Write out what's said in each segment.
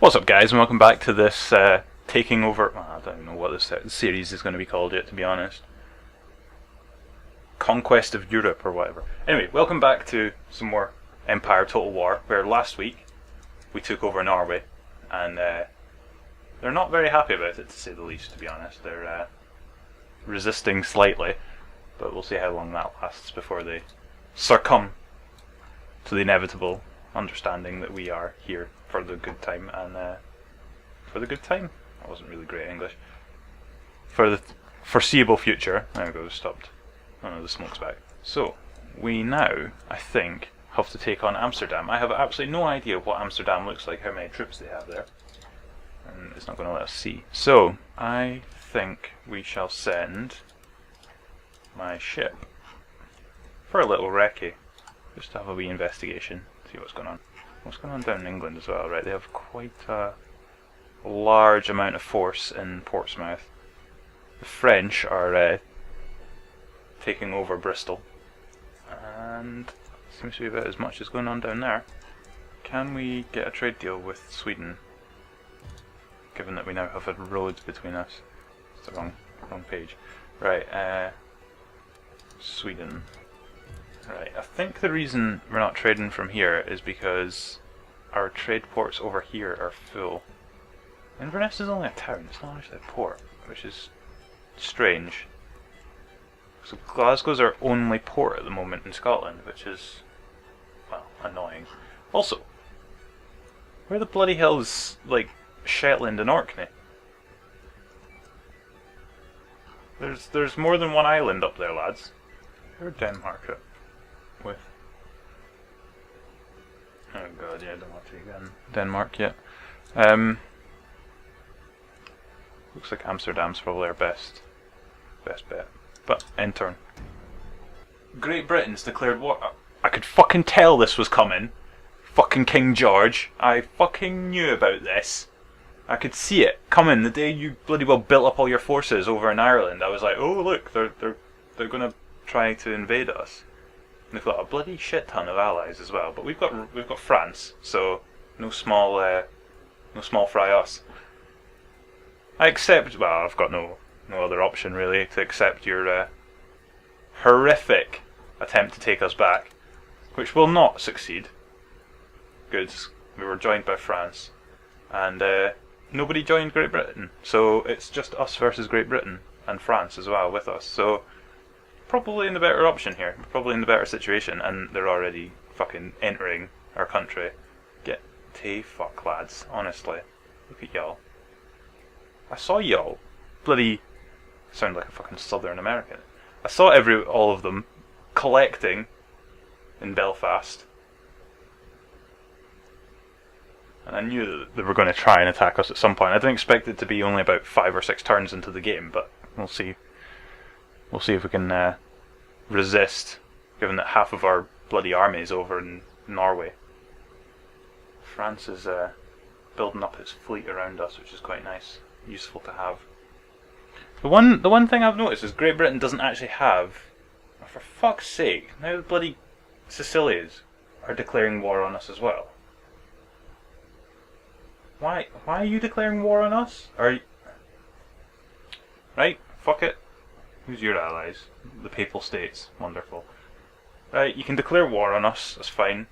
What's up, guys, and welcome back to this taking over. Well, I don't know what this series is going to be called yet, to be honest. Conquest of Europe or whatever. Anyway, welcome back to some more Empire Total War, where last week we took over Norway, and they're not very happy about it, to say the least, to be honest. They're resisting slightly, but we'll see how long that lasts before they succumb to the inevitable understanding that we are here for the good time, and for the good time? That wasn't really great English. For the foreseeable future. There we go, stopped. Oh no, the smoke's back. So, we now, I think, have to take on Amsterdam. I have absolutely no idea what Amsterdam looks like, how many troops they have there. And it's not going to let us see. So, I think we shall send my ship for a little recce. Just to have a wee investigation, see what's going on. What's going on down in England as well, right? They have quite a large amount of force in Portsmouth. The French are taking over Bristol, and seems to be about as much as going on down there. Can we get a trade deal with Sweden, given that we now have a road between us? It's the wrong page. Right, Sweden. Right, I think the reason we're not trading from here is because our trade ports over here are full. Inverness is only a town, it's not actually a port, which is strange. So Glasgow's our only port at the moment in Scotland, which is, well, annoying. Also, where the bloody hell is, like, Shetland and Orkney? There's more than one island up there, lads. Where Denmark at? With, oh god, yeah, I don't want to take Denmark yet. Looks like Amsterdam's probably our best bet. But end turn. Great Britain's declared war. I could fucking tell this was coming. Fucking King George. I fucking knew about this. I could see it coming the day you bloody well built up all your forces over in Ireland. I was like, oh look, they're gonna try to invade us. They've got a bloody shit ton of allies as well, but we've got France, so no small fry us. I accept. Well, I've got no other option really to accept your horrific attempt to take us back, which will not succeed. Good. We were joined by France, and nobody joined Great Britain, so it's just us versus Great Britain and France as well with us. So. Probably in the better option here, probably in the better situation, and they're already fucking entering our country. Get fuck, lads, honestly. Look at y'all. I saw y'all, bloody, sound like a fucking Southern American. I saw all of them collecting in Belfast, and I knew that they were going to try and attack us at some point. I didn't expect it to be only about 5 or 6 turns into the game, but we'll see. We'll see if we can resist, given that half of our bloody army is over in Norway. France is building up its fleet around us, which is quite nice, useful to have. The one thing I've noticed is Great Britain doesn't actually have. Oh, for fuck's sake! Now the bloody Sicilians are declaring war on us as well. Why are you declaring war on us? Are you... Right? Fuck it. Who's your allies? The Papal States. Wonderful. Right, you can declare war on us, that's fine.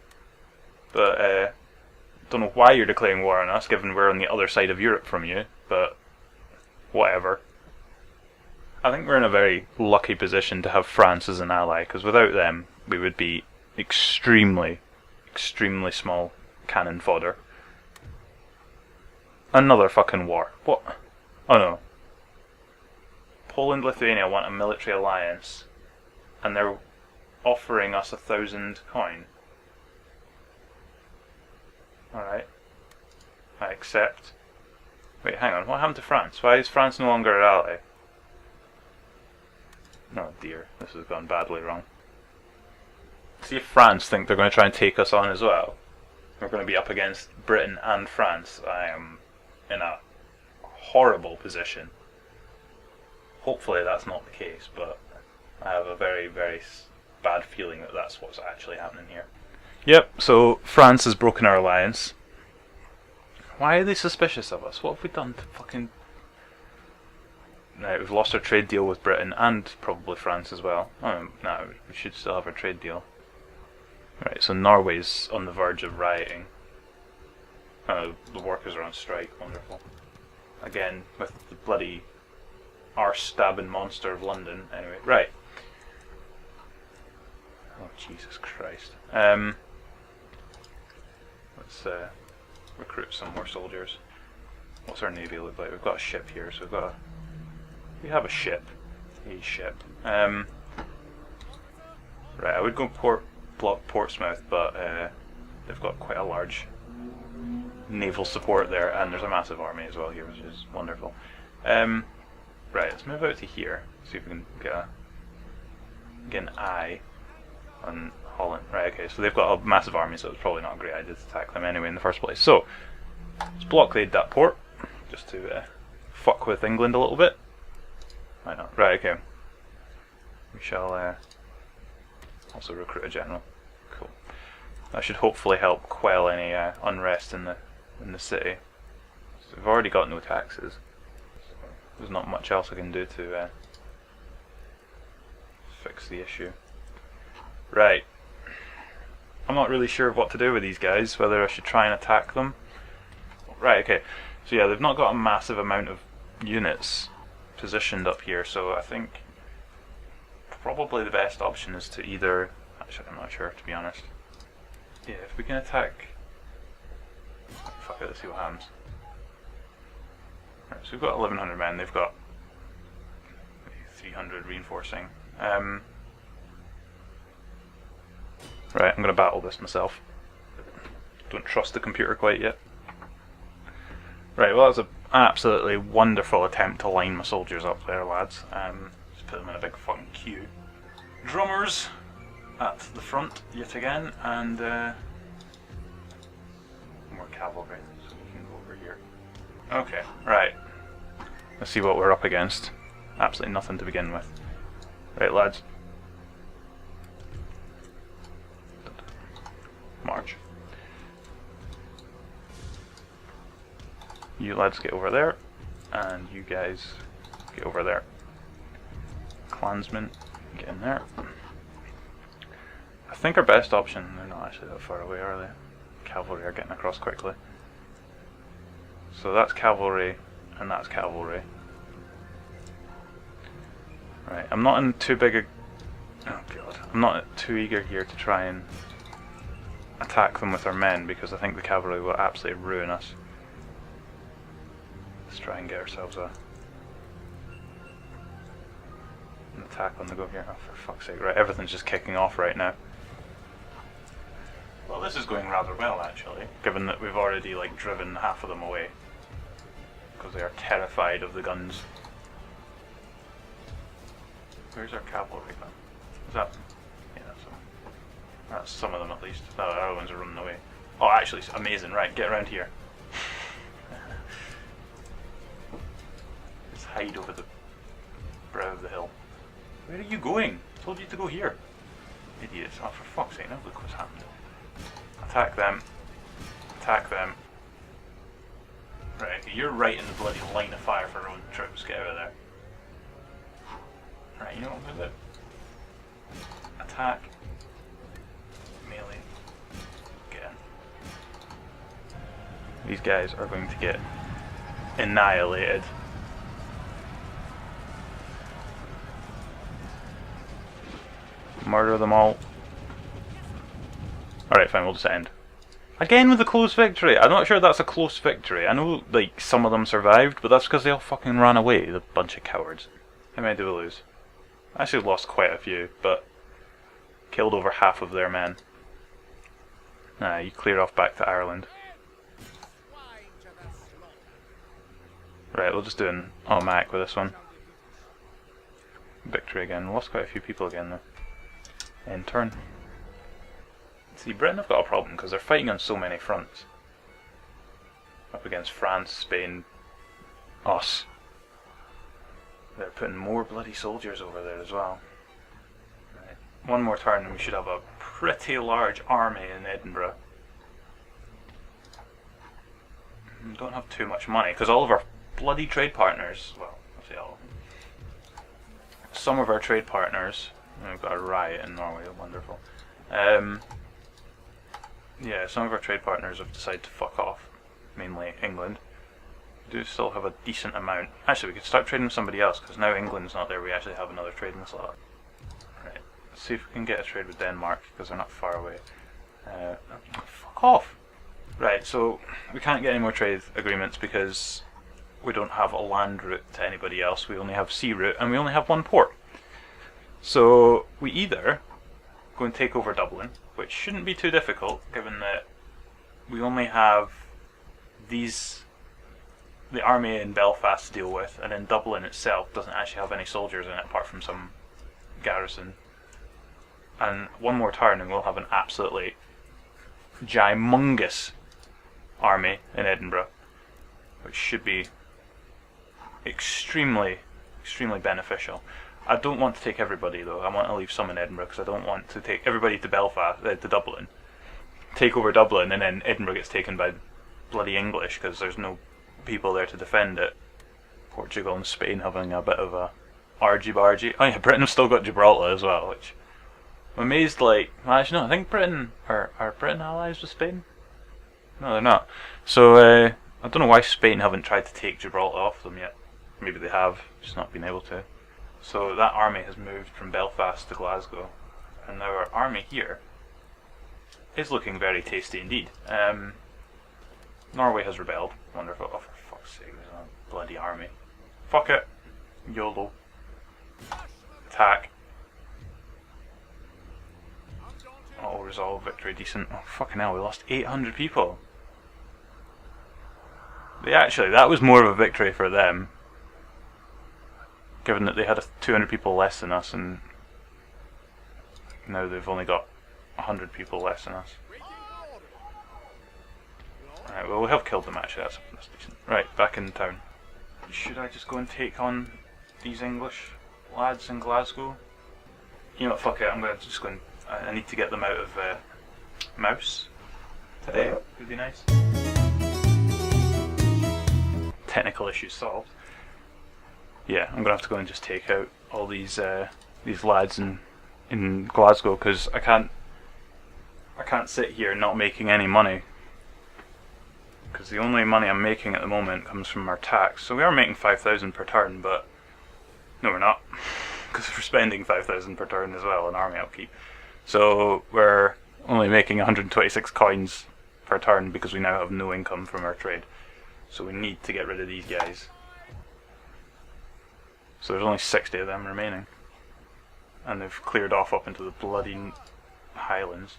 But, don't know why you're declaring war on us, given we're on the other side of Europe from you, but whatever. I think we're in a very lucky position to have France as an ally, because without them, we would be extremely small cannon fodder. Another fucking war. What? Oh no. Poland, Lithuania want a military alliance, and they're offering us 1,000 coin. Alright. I accept. Wait, hang on, what happened to France? Why is France no longer an ally? Oh dear, this has gone badly wrong. See if France think they're going to try and take us on as well. We're going to be up against Britain and France. I am in a horrible position. Hopefully that's not the case, but I have a very bad feeling that that's what's actually happening here. Yep, so France has broken our alliance. Why are they suspicious of us? What have we done to fucking... Right, we've lost our trade deal with Britain and probably France as well. Oh, no, we should still have our trade deal. Right, so Norway's on the verge of rioting. The workers are on strike, wonderful. Again, with the bloody arse-stabbing monster of London. Anyway, right. Oh, Jesus Christ. Let's recruit some more soldiers. What's our navy look like? We've got a ship here, so we have a ship. A ship. Right, I would go block Portsmouth, but they've got quite a large naval support there, and there's a massive army as well here, which is wonderful. Right, let's move out to here. See if we can get an eye on Holland. Right, okay, so they've got a massive army, so it's probably not a great idea to attack them anyway in the first place. So, let's blockade that port, just to fuck with England a little bit. Why not? Right, okay. We shall also recruit a general. Cool. That should hopefully help quell any unrest in the city. So we've already got no taxes. So there's not much else I can do to fix the issue. Right. I'm not really sure what to do with these guys, whether I should try and attack them. Right, okay. So yeah, they've not got a massive amount of units positioned up here, so I think probably the best option is to either... Actually, I'm not sure, to be honest. Yeah, if we can attack... Fuck it, let's see what happens. Right, so we've got 1100 men, they've got 300 reinforcing. Right, I'm going to battle this myself. Don't trust the computer quite yet. Right, well that was an absolutely wonderful attempt to line my soldiers up there, lads. Just put them in a big fucking queue. Drummers at the front yet again, and more cavalry, so we can go over here. Okay, right. Let's see what we're up against. Absolutely nothing to begin with. Right, lads. March. You lads get over there, and you guys get over there. Clansmen, get in there. I think our best option, they're not actually that far away, are they? Cavalry are getting across quickly. So that's cavalry, and that's cavalry. Right, I'm not in too big a... Oh god. I'm not too eager here to try and attack them with our men, because I think the cavalry will absolutely ruin us. Let's try and get ourselves an attack on the go here. Oh, for fuck's sake. Right, everything's just kicking off right now. Well, this is going rather well, actually, given that we've already, like, driven half of them away. Because they are terrified of the guns. Where's our cavalry then? Is that... Yeah, that's some of them at least. No, the other ones are running away. Oh, actually, it's amazing. Right, get around here. Just hide over the brow of the hill. Where are you going? I told you to go here. Idiots. Oh, for fuck's sake, now look what's happened. Attack them. Attack them. Right, okay, you're right in the bloody line of fire for our own troops. Get out of there. Right, you know what, move it. Attack. Melee. Get in. These guys are going to get annihilated. Murder them all. Alright, fine, we'll just end. Again with a close victory. I'm not sure that's a close victory. I know, like, some of them survived, but that's because they all fucking ran away, the bunch of cowards. How many did we lose? I actually lost quite a few, but killed over half of their men. Nah, you clear off back to Ireland. Right, we'll just do an automatic with this one. Victory again. Lost quite a few people again though. End turn. See, Britain have got a problem because they're fighting on so many fronts. Up against France, Spain, us. They're putting more bloody soldiers over there as well. Right. One more turn and we should have a pretty large army in Edinburgh. don't have too much money because all of our bloody trade partners, well, I say all, some of our trade partners, we've got a riot in Norway, wonderful. Yeah, some of our trade partners have decided to fuck off, mainly England. We do still have a decent amount. Actually, we could start trading with somebody else because now England's not there, we actually have another trading slot. Right, let's see if we can get a trade with Denmark because they're not far away. Fuck off! Right, so we can't get any more trade agreements because we don't have a land route to anybody else. We only have sea route and we only have one port. So we either go and take over Dublin, which shouldn't be too difficult given that we only have the army in Belfast to deal with, and then Dublin itself doesn't actually have any soldiers in it apart from some garrison. And one more turn and we'll have an absolutely gymongous army in Edinburgh, which should be extremely beneficial. I don't want to take everybody though. I want to leave some in Edinburgh because I don't want to take everybody to Belfast, to Dublin, take over Dublin, and then Edinburgh gets taken by bloody English because there's no people there to defend it. Portugal and Spain having a bit of a argy-bargy. Oh yeah, Britain have still got Gibraltar as well, which I'm amazed. Like, well, actually no, I think Britain are Britain allies with Spain? No, they're not. So I don't know why Spain haven't tried to take Gibraltar off them yet. Maybe they have, just not been able to. So that army has moved from Belfast to Glasgow, and now our army here is looking very tasty indeed. Norway has rebelled. Wonderful. Oh, for fuck's sake, there's a bloody army. Fuck it. YOLO. Attack. Auto resolve, victory, decent. Oh, fucking hell, we lost 800 people. That was more of a victory for them, given that they had 200 people less than us, and now they've only got 100 people less than us. Right, well, we have killed them actually, that's decent. Right, back in town. Should I just go and take on these English lads in Glasgow? You know what, fuck it, I'm going to just go and... I need to get them out of Mouse today, would be nice. Technical issues solved. Yeah, I'm going to have to go and just take out all these lads in Glasgow because I can't sit here not making any money. Because the only money I'm making at the moment comes from our tax. So we are making 5,000 per turn, but no, we're not, because we're spending 5,000 per turn as well in army upkeep. So we're only making 126 coins per turn because we now have no income from our trade. So we need to get rid of these guys. So there's only 60 of them remaining, and they've cleared off up into the bloody Highlands.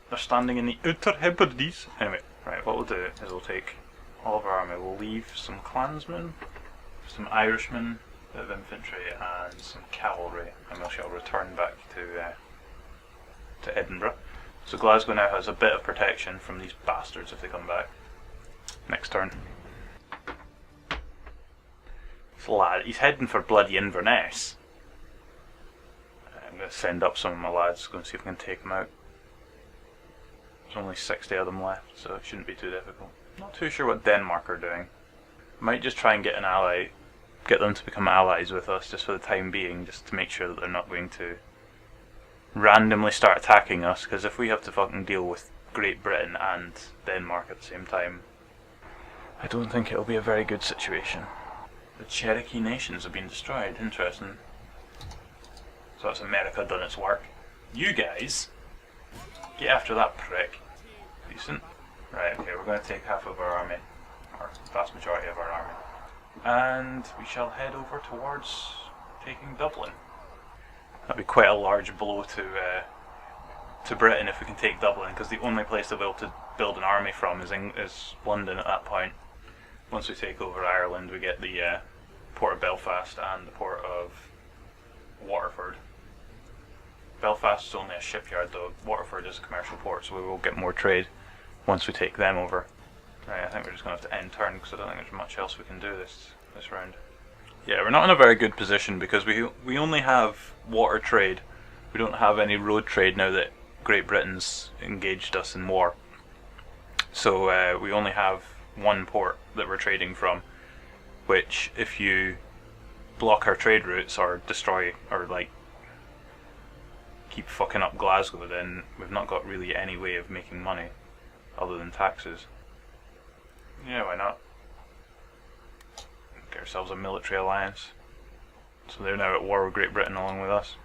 They're standing in the Outer Hebrides. Anyway, right, what we'll do is we'll take all of our army. We'll leave some clansmen, some Irishmen, a bit of infantry, and some cavalry, and we shall return back to Edinburgh. So Glasgow now has a bit of protection from these bastards if they come back. Next turn. This lad, he's heading for bloody Inverness. I'm going to send up some of my lads, go and see if we can take them out. There's only 60 of them left, so it shouldn't be too difficult. Not too sure what Denmark are doing. Might just try and get an ally, get them to become allies with us just for the time being, just to make sure that they're not going to randomly start attacking us, because if we have to fucking deal with Great Britain and Denmark at the same time, I don't think it'll be a very good situation. The Cherokee nations have been destroyed. Interesting. So that's America done its work. You guys, get after that prick. Decent. Right, okay, we're going to take half of our army, or the vast majority of our army, and we shall head over towards taking Dublin. That'd be quite a large blow to Britain if we can take Dublin, because the only place they'll be able to build an army from is London at that point. Once we take over Ireland, we get the port of Belfast and the port of Waterford. Belfast is only a shipyard though. Waterford is a commercial port, so we will get more trade once we take them over. Right, I think we're just going to have to end turn because I don't think there's much else we can do this round. Yeah, we're not in a very good position because we only have water trade. We don't have any road trade now that Great Britain's engaged us in war. So we only have one port that we're trading from, which if you block our trade routes or destroy or like keep fucking up Glasgow, then we've not got really any way of making money other than taxes. Yeah, why not? Get ourselves a military alliance. So they're now at war with Great Britain along with us.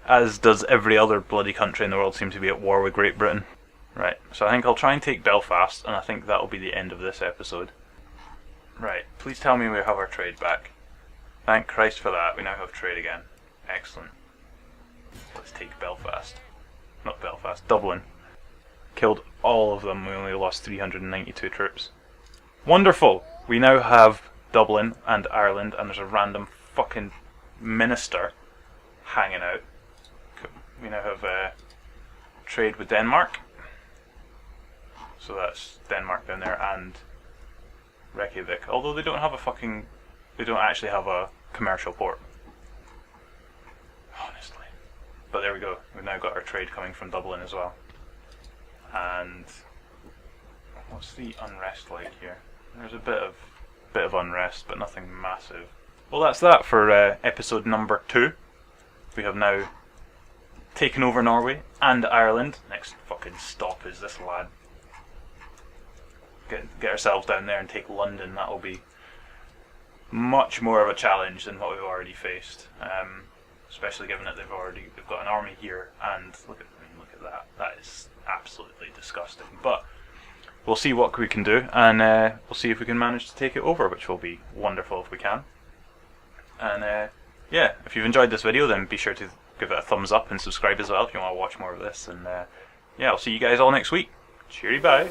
As does every other bloody country in the world seem to be at war with Great Britain. Right, so I think I'll try and take Belfast, and I think that'll be the end of this episode. Right, please tell me we have our trade back. Thank Christ for that, we now have trade again. Excellent. Let's take Belfast. Not Belfast, Dublin. Killed all of them, we only lost 392 troops. Wonderful! We now have Dublin and Ireland, and there's a random fucking minister hanging out. We now have trade with Denmark. So that's Denmark down there and Reykjavik. Although they don't actually have a commercial port. Honestly. But there we go. We've now got our trade coming from Dublin as well. And what's the unrest like here? There's a bit of unrest, but nothing massive. Well, that's that for episode number 2. We have now taken over Norway and Ireland. Next fucking stop is this lad. Get ourselves down there and take London. That'll be much more of a challenge than what we've already faced. Especially given that they've got an army here, and look at that. That is absolutely disgusting. But we'll see what we can do, and we'll see if we can manage to take it over, which will be wonderful if we can. And yeah, if you've enjoyed this video, then be sure to give it a thumbs up and subscribe as well if you want to watch more of this. And yeah, I'll see you guys all next week. Cheery bye.